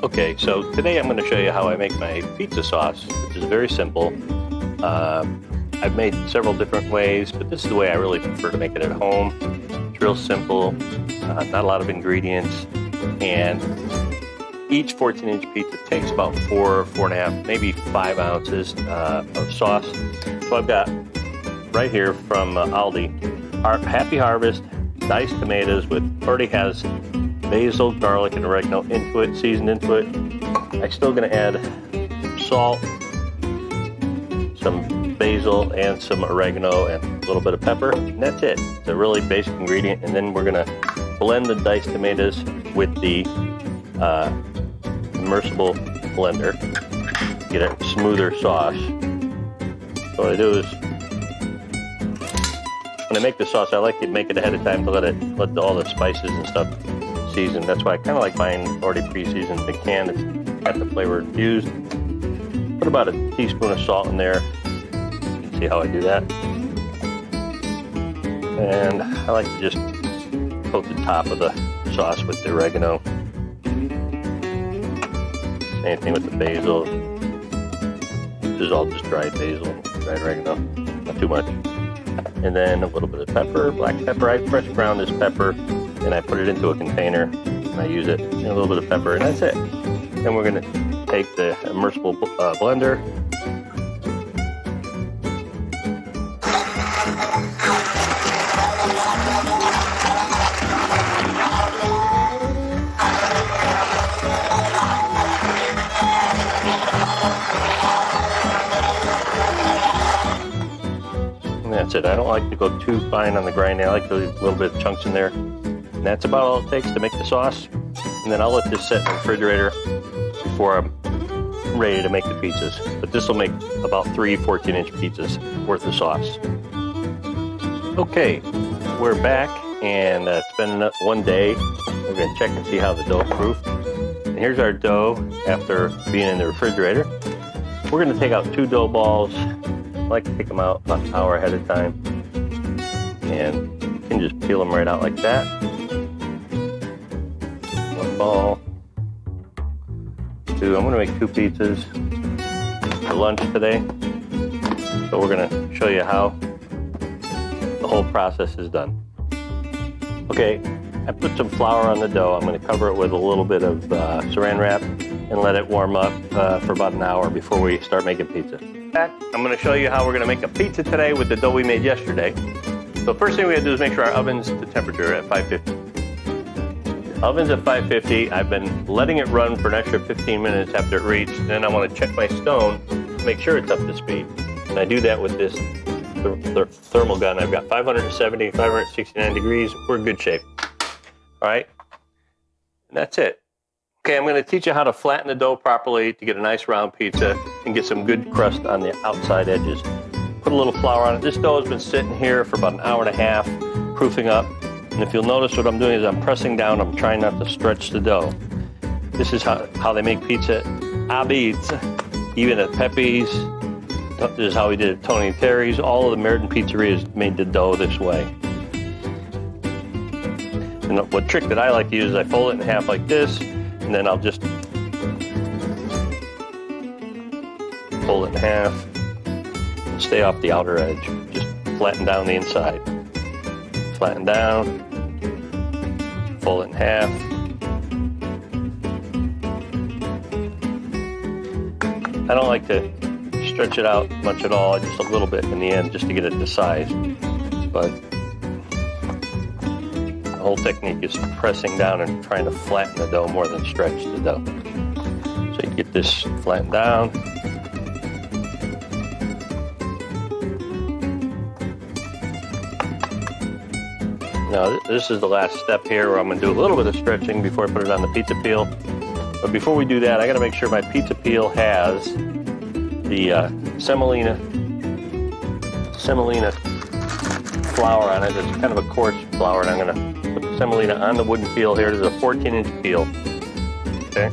Okay, so today I'm going to show you how I make my pizza sauce, which is very simple. I've made several different ways, but this is the way I really prefer to make it at home. It's real simple, not a lot of ingredients, and each 14-inch pizza takes about 4.5, maybe 5 ounces of sauce. So I've got right here from Aldi, Happy Harvest diced tomatoes already has basil, garlic, and oregano into it, seasoned into it. I'm still going to add salt, some basil, and some oregano, and a little bit of pepper, and that's it. It's a really basic ingredient, and then we're going to blend the diced tomatoes with the immersible blender to get a smoother sauce. So what I do is, when I make the sauce, I like to make it ahead of time to let all the spices and stuff season. That's why I kind of like buying already pre-seasoned. The can, it's got the flavor infused. Put about a teaspoon of salt in there. You can see how I do that. And I like to just coat the top of the sauce with the oregano. Same thing with the basil. This is all just dried basil, dried oregano, not too much. And then a little bit of pepper, black pepper. I fresh ground this pepper, and I put it into a container, and I use it, and a little bit of pepper, and that's it. Then we're going to take the immersible blender. And that's it. I don't like to go too fine on the grinding. I like to leave a little bit of chunks in there. And that's about all it takes to make the sauce. And then I'll let this sit in the refrigerator before I'm ready to make the pizzas. But this will make about 3 14-inch pizzas worth of sauce. Okay, we're back, and it's been one day. We're going to check and see how the dough proofed. And here's our dough after being in the refrigerator. We're going to take out 2 dough balls. I like to take them out about an hour ahead of time. And you can just peel them right out like that. One ball. 2. I'm going to make 2 pizzas for lunch today. So we're going to show you how the whole process is done. Okay, I put some flour on the dough. I'm going to cover it with a little bit of saran wrap and let it warm up for about an hour before we start making pizza. I'm going to show you how we're going to make a pizza today with the dough we made yesterday. So first thing we got to do is make sure our oven's to temperature at 550. Oven's at 550. I've been letting it run for an extra 15 minutes after it reached, and then I want to check my stone to make sure it's up to speed. And I do that with this thermal gun. I've got 570, 569 degrees. We're in good shape. All right, and that's it. Okay, I'm going to teach you how to flatten the dough properly to get a nice round pizza and get some good crust on the outside edges. Put a little flour on it. This dough has been sitting here for about an hour and a half, proofing up. And if you'll notice, what I'm doing is I'm pressing down. I'm trying not to stretch the dough. This is how they make pizza at Abid's, even at Pepe's. This is how we did it at Tony and Terry's. All of the American pizzerias made the dough this way. And what trick that I like to use is I fold it in half like this, and then I'll just fold it in half and stay off the outer edge. Just flatten down the inside. Flatten down, fold it in half. I don't like to stretch it out much at all, just a little bit in the end just to get it to size. But the whole technique is pressing down and trying to flatten the dough more than stretch the dough. So you get this flattened down. Now this is the last step here where I'm going to do a little bit of stretching before I put it on the pizza peel. But before we do that, I got to make sure my pizza peel has the semolina flour on it. It's kind of a coarse flour, and I'm going to put the semolina on the wooden peel here. This is a 14-inch peel. Okay.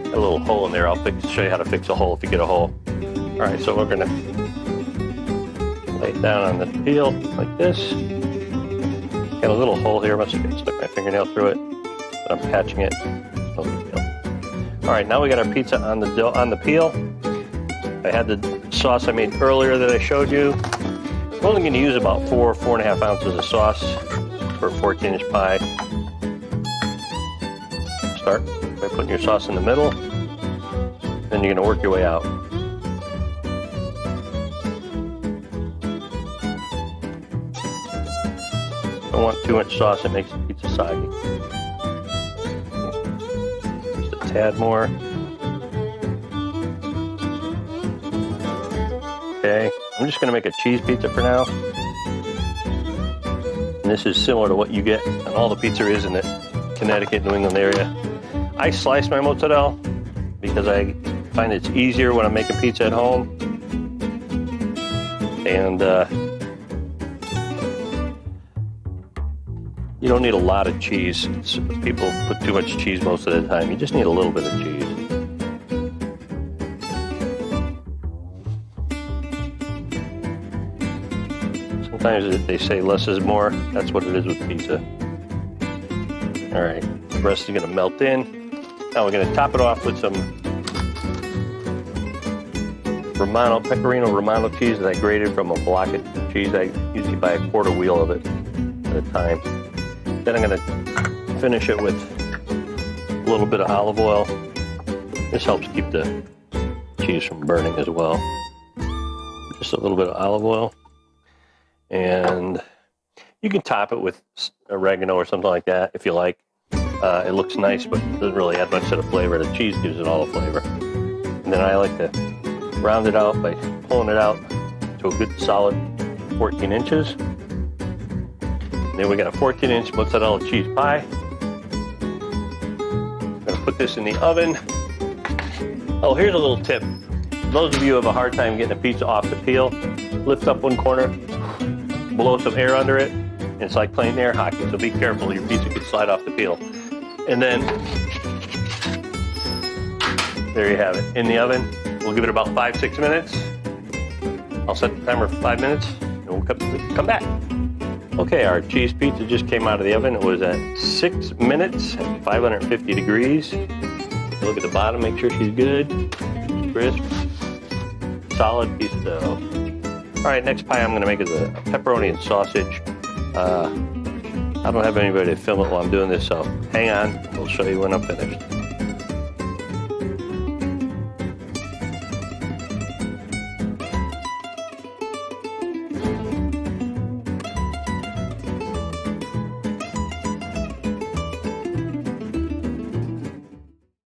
A little hole in there. I'll show you how to fix a hole if you get a hole. All right, so we're going to lay it down on the peel like this. Got a little hole here, must have stuck my fingernail through it, but I'm patching it. No big deal. All right, now we got our pizza on the dough, on the peel. I had the sauce I made earlier that I showed you. I'm only going to use about 4.5 ounces of sauce for a 14-inch pie. Start by putting your sauce in the middle, then you're going to work your way out. Don't want too much sauce, it makes the pizza soggy. Just a tad more. Okay, I'm just going to make a cheese pizza for now. And this is similar to what you get on all the pizzerias in the Connecticut, New England area. I slice my mozzarella because I find it's easier when I'm making pizza at home. And you don't need a lot of cheese. People put too much cheese most of the time. You just need a little bit of cheese. Sometimes they say less is more. That's what it is with pizza. All right, the rest is gonna melt in. Now we're gonna top it off with some Pepperoni Romano cheese that I grated from a block of cheese. I usually buy a quarter wheel of it at a time. Then I'm gonna finish it with a little bit of olive oil. This helps keep the cheese from burning as well. Just a little bit of olive oil. And you can top it with oregano or something like that if you like. It looks nice, but it doesn't really add much to the flavor. The cheese gives it all the flavor. And then I like to round it out by pulling it out to a good solid 14 inches. And then we got a 14-inch mozzarella cheese pie. I'm gonna put this in the oven. Oh, here's a little tip. Those of you who have a hard time getting a pizza off the peel, lift up one corner, blow some air under it, and it's like playing air hockey, so be careful, your pizza could slide off the peel. And then, there you have it, in the oven. We'll give it about 5-6 minutes. I'll set the timer for 5 minutes, and we'll come back. Okay, our cheese pizza just came out of the oven. It was at 6 minutes at 550 degrees. Look at the bottom, make sure she's good, crisp, solid piece of dough. All right, next pie I'm gonna make is a pepperoni and sausage. I don't have anybody to film it while I'm doing this, so hang on, we'll show you when I'm finished.